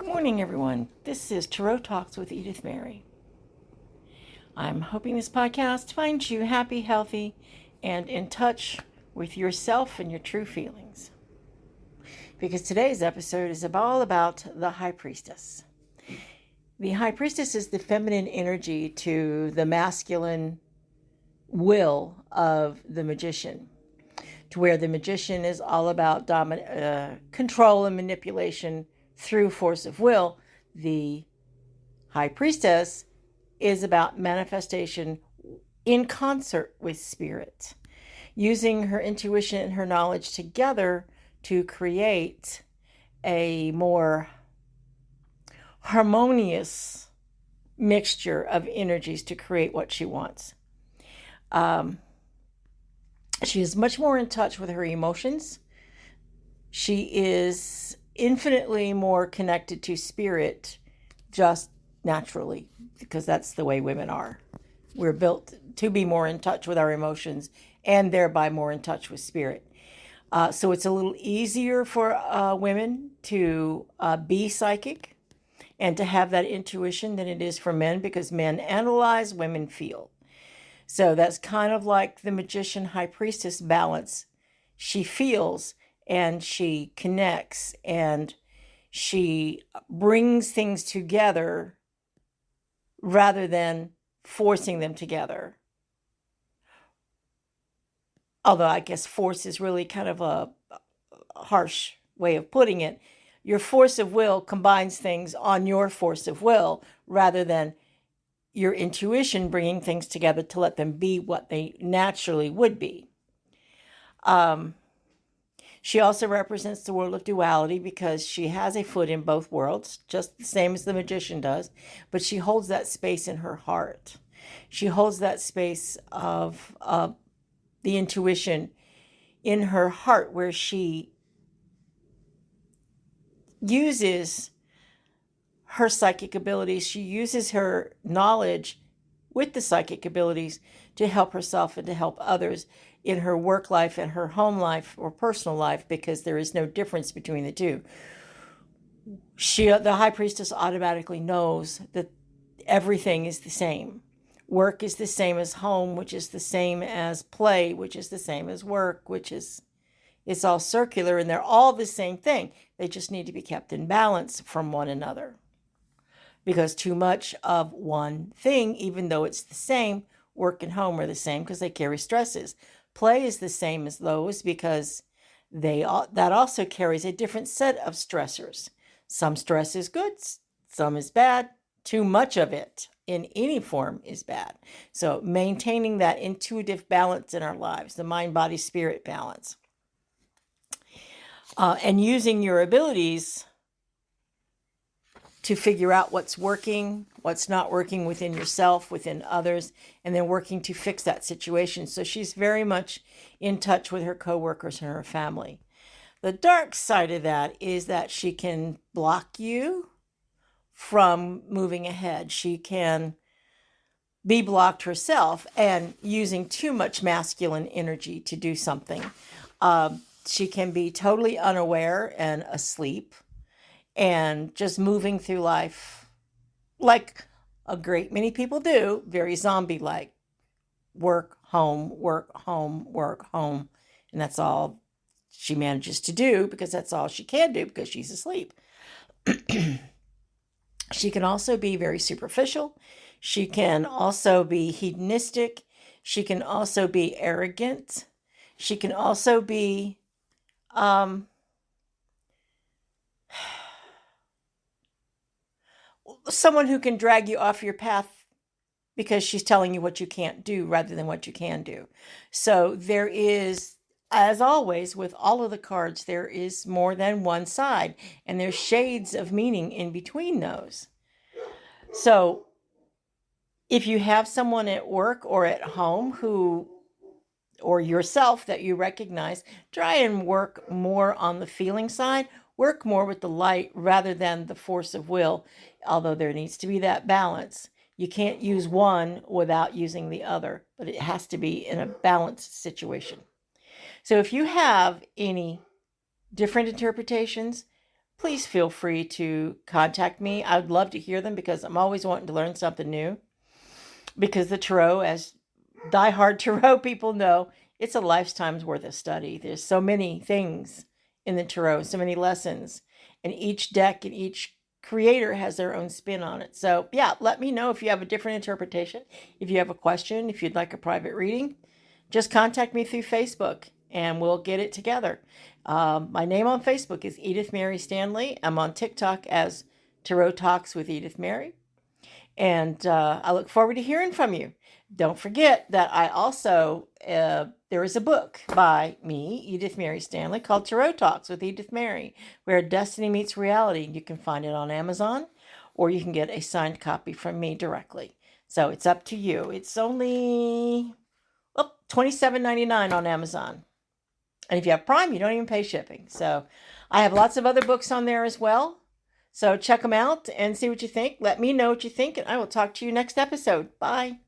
morning, everyone. This is Tarot Talks with Edith Mary. I'm hoping this podcast finds you happy, healthy, and in touch with yourself and your true feelings. Because today's episode is all about the High Priestess. The High Priestess is the feminine energy to the masculine will of the magician, to where the magician is all about control and manipulation through force of will. The High Priestess is about manifestation in concert with spirit, using her intuition and her knowledge together to create a more harmonious mixture of energies to create what she wants. She is much more in touch with her emotions. She is infinitely more connected to spirit just naturally, because that's the way women are. We're built to be more in touch with our emotions and thereby more in touch with spirit. So it's a little easier for women to be psychic and to have that intuition than it is for men, because men analyze, women feel. So that's kind of like the magician High Priestess balance. She feels and she connects and she brings things together rather than forcing them together. Although I guess force is really kind of a harsh way of putting it. Your force of will combines things on your force of will rather than your intuition bringing things together to let them be what they naturally would be. She also represents the world of duality because she has a foot in both worlds, just the same as the magician does, but she holds that space in her heart. She holds that space of the intuition in her heart, where she uses her psychic abilities. She uses her knowledge with the psychic abilities to help herself and to help others in her work life and her home life or personal life, because there is no difference between the two. The High Priestess automatically knows that everything is the same. Work is the same as home, which is the same as play, which is the same as work, it's all circular, and they're all the same thing. They just need to be kept in balance from one another. Because too much of one thing, even though it's the same, work and home are the same because they carry stresses. Play is the same as those because that also carries a different set of stressors. Some stress is good, some is bad. Too much of it in any form is bad. So maintaining that intuitive balance in our lives, the mind, body, spirit balance, and using your abilities to figure out what's working, what's not working within yourself, within others, and then working to fix that situation. So she's very much in touch with her coworkers and her family. The dark side of that is that she can block you from moving ahead. She can be blocked herself and using too much masculine energy to do something. She can be totally unaware and asleep and just moving through life like a great many people do, very zombie-like. Work, home, work, home, work, home. And that's all she manages to do because that's all she can do because she's asleep. She can also be very superficial. She can also be hedonistic. She can also be arrogant. She can also be someone who can drag you off your path because she's telling you what you can't do rather than what you can do. So there is, as always, with all of the cards, there is more than one side, and there's shades of meaning in between those. So if you have someone at work or at home or yourself that you recognize, try and work more on the feeling side. Work more with the light rather than the force of will, although there needs to be that balance. You can't use one without using the other, but it has to be in a balanced situation. So if you have any different interpretations, please feel free to contact me. I would love to hear them because I'm always wanting to learn something new. Because the tarot, as diehard tarot people know, it's a lifetime's worth of study. There's so many things in the tarot, so many lessons, and each deck and each creator has their own spin on it. So yeah, let me know if you have a different interpretation. If you have a question, if you'd like a private reading, just contact me through Facebook and we'll get it together. My name on Facebook is Edith Mary Stanley. I'm on TikTok as Tarot Talks with Edith Mary. And I look forward to hearing from you. Don't forget that I also, there is a book by me, Edith Mary Stanley, called Tarot Talks with Edith Mary, where destiny meets reality. You can find it on Amazon, or you can get a signed copy from me directly. So it's up to you. It's only $27.99 on Amazon. And if you have Prime, you don't even pay shipping. So I have lots of other books on there as well. So check them out and see what you think. Let me know what you think, and I will talk to you next episode. Bye.